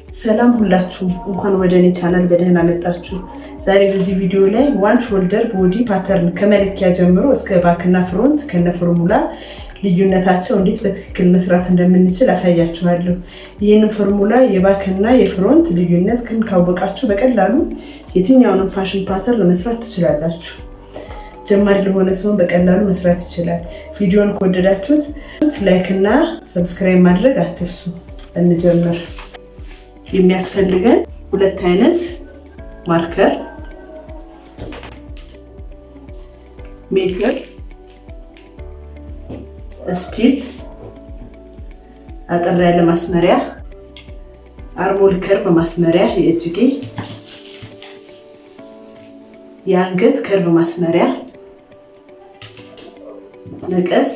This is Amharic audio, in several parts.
ሰላም ሁላችሁም እንኳን ወደ እኔ ቻናል በደህና መጣችሁ። ዛሬ በዚህ ቪዲዮ ላይ ዋን ሾልደር ቦዲ ፓተርን ከመለኪያ ጀምሮ እስከ ባክና ፍሮንት ከነ ፎርሙላ ልዩነታቸው እንዴት በትክክል መስራት እንደምንችል አሳያችኋለሁ። ይህንን ፎርሙላ የባክና የፍሮንት ልዩነት ግን ካወቃችሁ በቀላሉ የትኛውንም ፋሽን ፓተርን መስራት ትችላላችሁ። ጀማሪ ለሆነ ሰው በቀላሉ መስራት ይችላል። ቪዲዮን ከወደዳችሁት ላይክ እና ሰብስክራይብ ማድረግ አትርሱ። እንጀምር። የሚያስፈልገን ሁለት አይነት ማርከር፣ ሜትር፣ ስፒል፣ አጠር ያለ ማስመሪያ፣ አርሞል ከርቭ ማስመሪያ፣ የእጅጌ የአንገት ከርቭ ማስመሪያ፣ መቀስ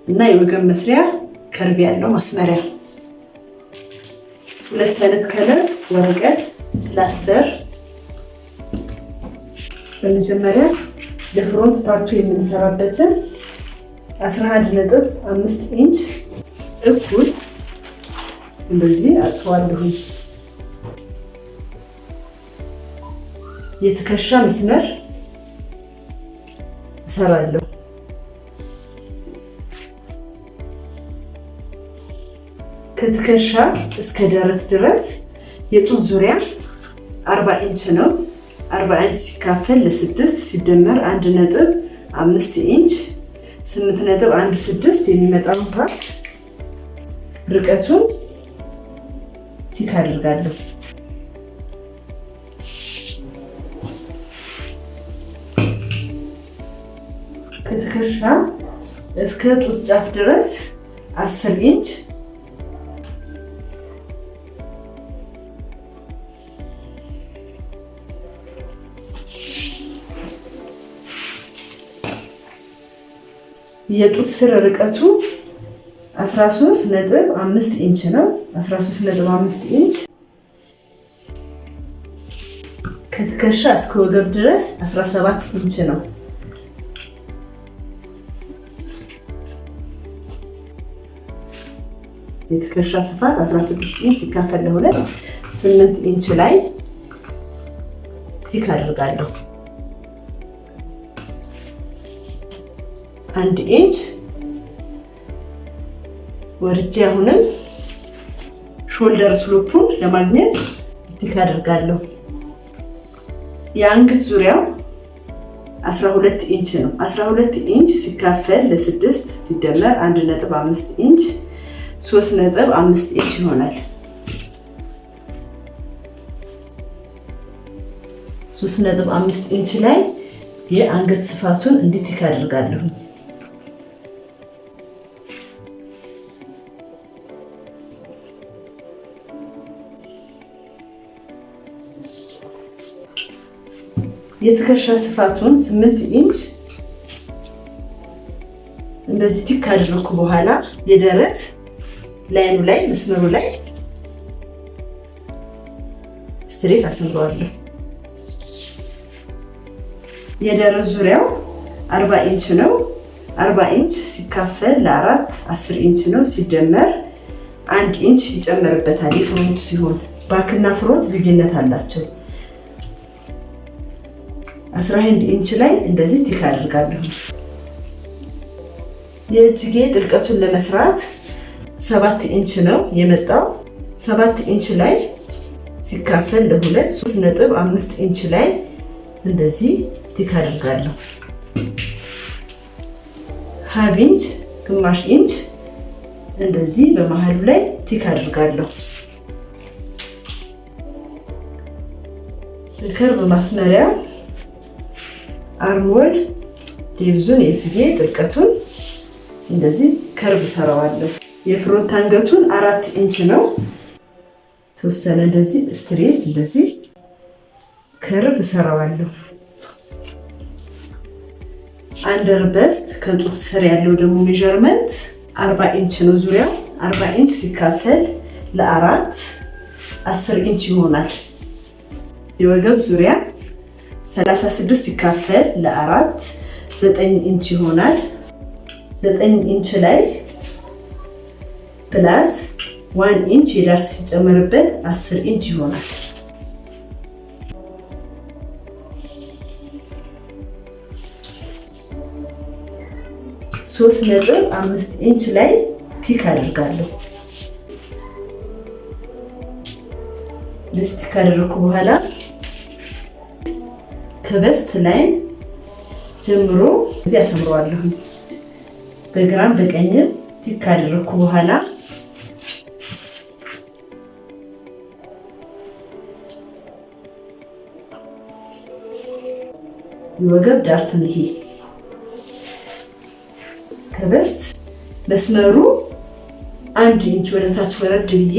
እና የወገብ መስሪያ ከርቭ ያለው ማስመሪያ። ሁለት አይነት ከለር ወረቀት፣ ፕላስተር። በመጀመሪያ ለፍሮንት ፓርቱ የምንሰራበትን 11.5 ኢንች እኩል እንደዚህ አጥፈዋለሁ። የትከሻ መስመር እሰራለሁ። ከትከሻ እስከ ደረት ድረስ የጡት ዙሪያ 40 ኢንች ነው። 40 ኢንች ሲካፈል ለ6 ሲደመር 1.5 ኢንች 8.16 የሚመጣውን ፓርት ርቀቱን ቲክ አድርጋለሁ። ከትከሻ እስከ ጡት ጫፍ ድረስ 10 ኢንች የጡት ስር ርቀቱ 13.5 ኢንች ነው። 13.5 ኢንች ከትከሻ እስከ ወገብ ድረስ 17 ኢንች ነው። የትከሻ ስፋት 16 ኢንች ሲካፈል ለ2 8 ኢንች ላይ ቲክ አድርጋለሁ። 1 ኢንች ወርጄ አሁንም ሾልደር ስሎፑን ለማግኘት ቲክ አድርጋለሁ። የአንገት ዙሪያው 12 ኢንች ነው። 12 ኢንች ሲካፈል ለ6 ሲደመር 1.5 ኢንች 3.5 ኢንች ይሆናል። 3.5 ኢንች ላይ የአንገት ስፋቱን እንዴት ቲክ አድርጋለሁ። የትከሻ ስፋቱን 8 ኢንች እንደዚህ ቲክ ካደረኩ በኋላ የደረት ላይኑ ላይ መስመሩ ላይ ስትሬት አስምረዋለሁ። የደረት ዙሪያው 40 ኢንች ነው። 40 ኢንች ሲካፈል ለ4 10 ኢንች ነው። ሲደመር 1 ኢንች ይጨመርበታል። የፍሮንት ሲሆን ባክና ፍሮንት ልዩነት አላቸው። 11 ኢንች ላይ እንደዚህ ቲክ አድርጋለሁ። የእጅጌ ጥልቀቱን ለመስራት 7 ኢንች ነው የመጣው። 7 ኢንች ላይ ሲካፈል ለ2 3.5 ኢንች ላይ እንደዚህ ቲክ አድርጋለሁ። ሃፍ ኢንች ግማሽ ኢንች እንደዚህ በመሃሉ ላይ ቲክ አድርጋለሁ። ከርቭ ማስመሪያ አርሞል ዲቪዥን የእጅጌ ጥልቀቱን እንደዚህ ከርቭ ሰራዋለሁ። የፍሮንት አንገቱን 4 ኢንች ነው። ተወሰነ እንደዚህ ስትሬት እንደዚህ ከርቭ ሰራዋለሁ። አንደር በስት ከጡት ስር ያለው ደግሞ ሜዠርመንት 40 ኢንች ነው። ዙሪያው 40 ኢንች ሲካፈል ለ4 10 ኢንች ይሆናል። የወገብ ዙሪያ 36 ሲካፈል ለ4 9 ኢንች ይሆናል። 9 ኢንች ላይ ፕላስ 1 ኢንች የዳርት ሲጨመርበት 10 ኢንች ይሆናል። 3.5 ኢንች ላይ ቲክ አድርጋለሁ። ቲክ ካደረኩ በኋላ ከበስት ላይ ጀምሮ እዚህ አሰምረዋለሁ። በግራም በቀኝም ቲክ ካደረኩ በኋላ የወገብ ዳርት ነው። ይሄ ከበስት መስመሩ 1 ኢንች ወደታች ወረድ ብዬ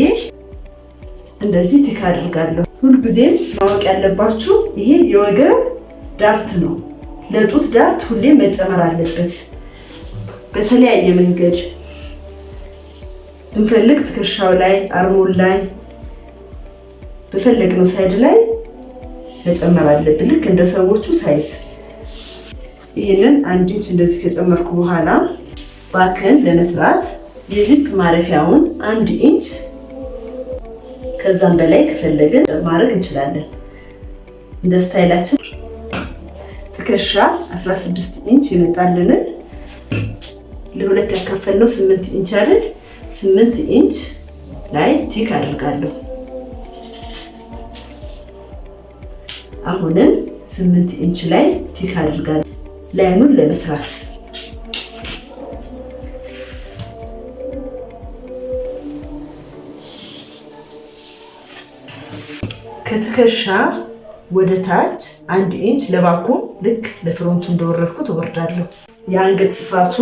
እንደዚህ ቲክ አድርጋለሁ። ሁልጊዜም ማወቅ ያለባችሁ ይሄ የወገብ ዳርት ነው። ለጡት ዳርት ሁሌም መጨመር አለበት። በተለያየ መንገድ ብንፈልግ ትከሻው ላይ፣ አርሞል ላይ በፈለግነው ሳይድ ላይ መጨመር አለብን፣ ልክ እንደ ሰዎቹ ሳይዝ። ይሄንን 1 ኢንች እንደዚህ ከጨመርኩ በኋላ ባክን ለመስራት የዚፕ ማረፊያውን 1 ኢንች ከዛም በላይ ከፈለግን ማድረግ እንችላለን፣ እንደ ስታይላችን። ትከሻ 16 ኢንች ይመጣልንን ለሁለት ያካፈልነው 8 ኢንች አይደል? 8 ኢንች ላይ ቲክ አድርጋለሁ። አሁንም 8 ኢንች ላይ ቲክ አድርጋለሁ ላይኑን ለመስራት። ከትከሻ ወደ ታች 1 ኢንች ለባኩ ልክ ለፍሮንቱ እንደወረድኩት እወርዳለሁ። የአንገት ስፋቱ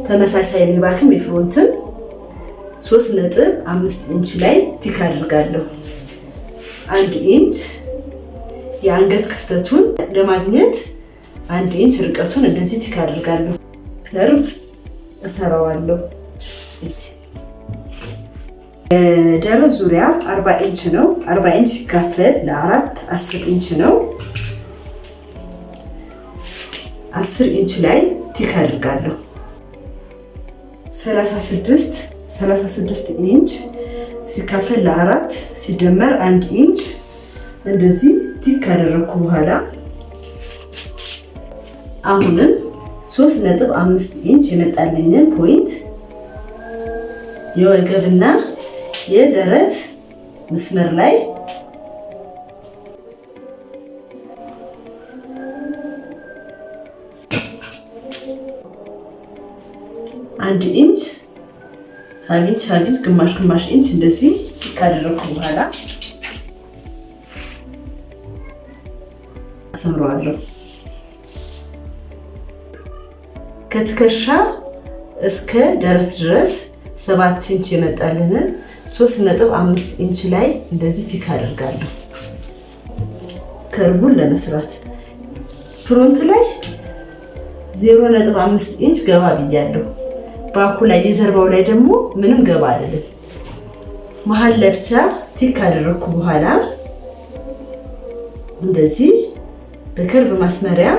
ተመሳሳይ ነው፣ የባክም የፍሮንትም 3.5 ኢንች ላይ ቲክ አድርጋለሁ። 1 ኢንች የአንገት ክፍተቱን ለማግኘት 1 ኢንች ርቀቱን እንደዚህ ቲክ አድርጋለሁ። ከርቭ እሰራዋለሁ። ደረት ዙሪያ 40 ኢንች ነው። 40 ኢንች ሲካፈል ለ4 10 ኢንች ነው። 10 ኢንች ላይ ቲክ አድርጋለሁ። 36 ኢንች ሲካፈል ለ4 ሲደመር 1 ኢንች እንደዚህ ቲክ ካደረኩ በኋላ አሁንም 3.5 ኢንች የመጣልኝን ፖይንት የወገብና የደረት መስመር ላይ አንድ ኢንች ሀቢት ግማሽ ኢንች እንደዚህ ካደረኩ በኋላ አሰምረዋለሁ። ከትከሻ እስከ ደረት ድረስ 7 ኢንች የመጣልንን 3.5 ኢንች ላይ እንደዚህ ቲክ አደርጋለሁ። ከርቡን ለመስራት ፍሮንት ላይ 0.5 ኢንች ገባ ብያለሁ። ባኩ ላይ የጀርባው ላይ ደግሞ ምንም ገባ አይደለም። መሀል ላይ ብቻ ቲክ ካደረኩ በኋላ እንደዚህ በከርቭ ማስመሪያ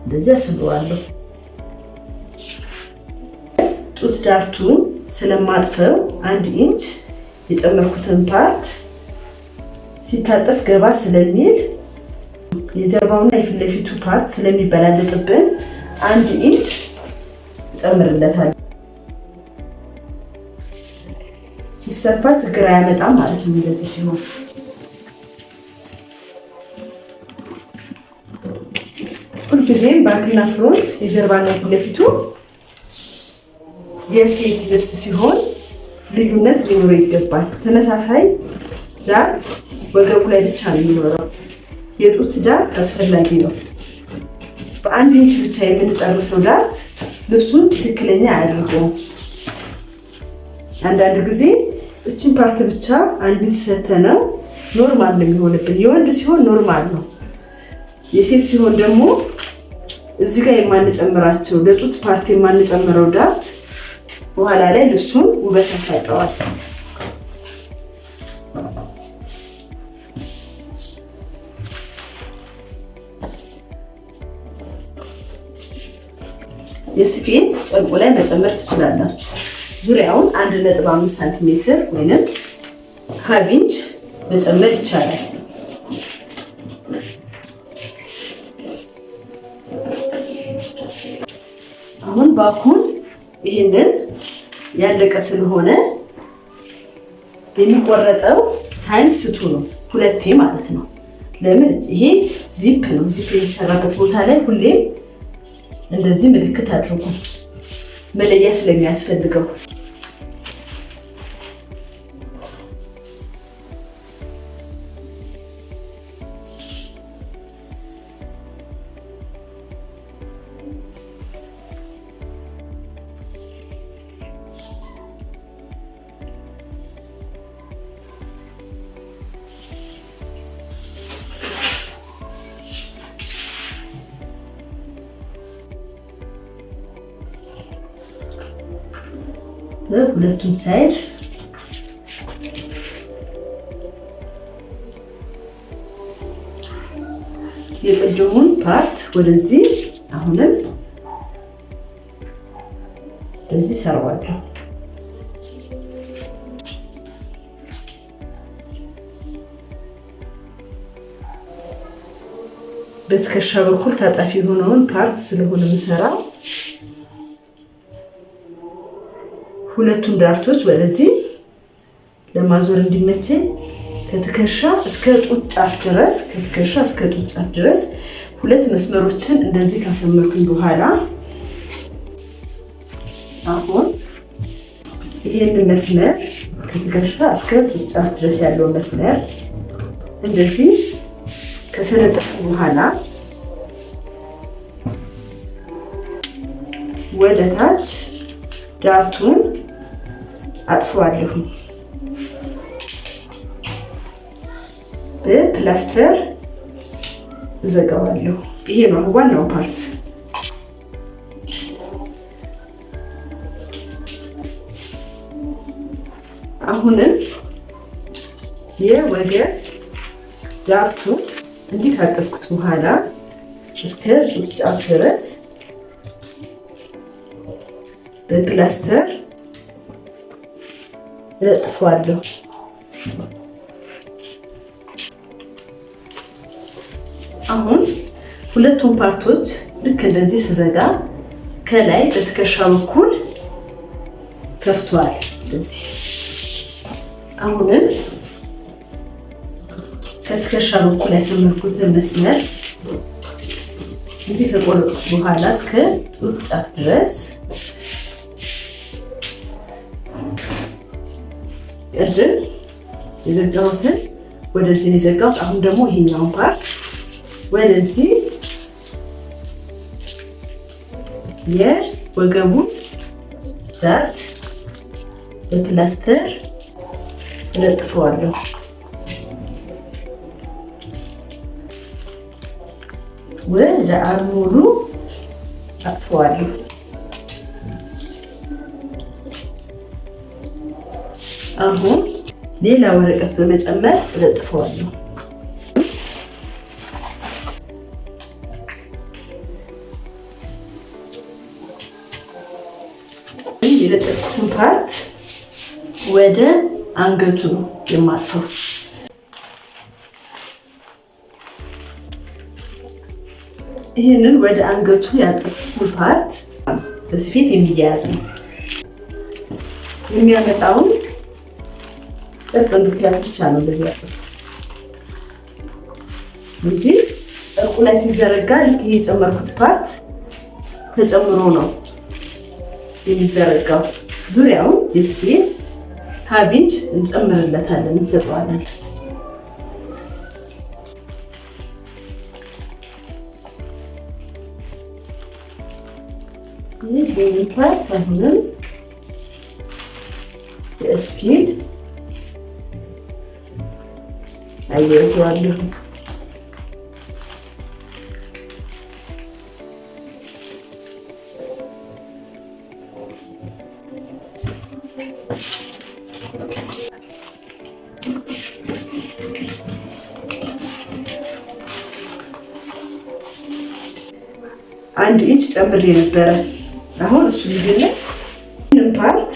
እንደዚህ አስምረዋለሁ። ጡት ዳርቱን ስለማጥፈው 1 ኢንች የጨመርኩትን ፓርት ሲታጠፍ ገባ ስለሚል የጀርባውና የፊት ለፊቱ ፓርት ስለሚበላለጥብን 1 ኢንች ጨምርለታለሁ። ሲሰፋ ችግር አያመጣም ማለት ነው። እንደዚህ ሲሆን ሁልጊዜም ባክና ፍሮንት የጀርባና የፊት ለፊቱ የሴት ልብስ ሲሆን ልዩነት ሊኖረው ይገባል። ተመሳሳይ ዳርት ወገቡ ላይ ብቻ ነው የሚኖረው። የጡት ዳርት አስፈላጊ ነው። በ1 ኢንች ብቻ የምንጨርሰው ዳርት ልብሱን ትክክለኛ አያደርገውም። አንዳንድ ጊዜ እችን ፓርት ብቻ 1 ኢንች ሰተነው ኖርማል ነው የሚሆንብን። የወንድ ሲሆን ኖርማል ነው። የሴት ሲሆን ደግሞ እዚህ ጋር የማንጨምራቸው ለጡት ፓርት የማንጨምረው ዳርት በኋላ ላይ ልብሱን ውበት ያሳጠዋል። የስፌት ጨርቁ ላይ መጨመር ትችላላችሁ። ዙሪያውን 1.5 ሳንቲሜትር ወይንም 1/2 ኢንች መጨመር ይቻላል። አሁን ባኩን ይሄንን ያለቀ ስለሆነ የሚቆረጠው ታይምስ 2 ነው፣ 2 ማለት ነው። ለምን ይሄ ዚፕ ነው። ዚፕ የሚሰራበት ቦታ ላይ ሁሌም እንደዚህ ምልክት አድርጉ፣ መለያ ስለሚያስፈልገው። ሁለቱም ሳይድ የቅድሙን ፓርት ወደዚህ አሁንም በዚህ ሰራዋለሁ። በትከሻ በኩል ታጣፊ የሆነውን ፓርት ስለሆነ የምሰራው ሁለቱን ዳርቶች ወደዚህ ለማዞር እንዲመቸኝ ከትከሻ እስከ ጡት ጫፍ ድረስ ሁለት መስመሮችን እንደዚህ ካሰመርኩኝ በኋላ አሁን ይሄንን መስመር ከትከሻ እስከ ጡት ጫፍ ድረስ ያለው መስመር እንደዚህ ከሰነጠቅኩ በኋላ ወደ ታች ዳርቱን አጥፈዋለሁ። በፕላስተር ዘጋዋለሁ። ይሄ ነው ዋናው ፓርት። አሁንም የወገብ ዳርቱን እንዲህ ካጠፍኩት በኋላ እስከ ጡት ጫፍ ድረስ በፕላስተር እለጥፈዋለሁ። አሁን ሁለቱን ፓርቶች ልክ እንደዚህ ስዘጋ ከላይ በትከሻ በኩል ከፍቷል እንደዚህ። አሁንም ከትከሻ በኩል ያሰመርኩትን መስመር እንዲህ ከቆረጥኩት በኋላ እስከ ጡት ጫፍ ድረስ ቅድም የዘጋሁትን ወደዚህ ነው የዘጋሁት። አሁን ደግሞ ይሄኛውን ፓርት ወደዚህ የወገቡን ዳርት በፕላስተር እለጥፈዋለሁ። ወደ አርሙሉ አጥፈዋለሁ። አሁን ሌላ ወረቀት በመጨመር እለጥፈዋለሁ። የለጠፍኩትን ፓርት ወደ አንገቱ ነው የማጥፈው። ይህንን ወደ አንገቱ ያጠፍኩትን ፓርት በስፌት የሚያያዝ ነው። የሚያመጣውን ቅርጽ እንድትያዝ ብቻ ነው እንደዚህ ያጠፍኩት እንጂ ጨርቁ ላይ ሲዘረጋ ልክ ይሄ የጨመርኩት ፓርት ተጨምሮ ነው የሚዘረጋው። ዙሪያውን የስፌት ሀቢንች እንጨምርለታለን፣ እንሰጠዋለን። ይህ ፓርት አሁንም የስፌት አያይዘዋለሁ። አንድ ኢንች ጨምሬ ነበረ። አሁን እሱ ይገኛል ይህንን ፓርት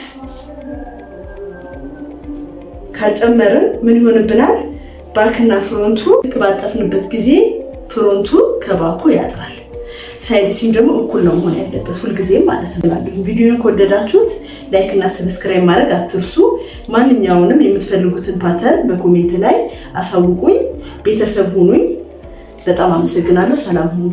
ካልጨመርን ምን ይሆንብናል? ባክና ፍሮንቱ ባጠፍንበት ጊዜ ፍሮንቱ ከባኩ ያጥራል። ሳይድ ሲም ደግሞ እኩል ነው መሆን ያለበት ሁልጊዜም ማለት ነው። ቪዲዮውን ከወደዳችሁት ላይክ እና ሰብስክራይብ ማድረግ አትርሱ። ማንኛውንም የምትፈልጉትን ፓተርን በኮሜንት ላይ አሳውቁኝ። ቤተሰብ ሁኑኝ። በጣም አመሰግናለሁ። ሰላም ሁኑ።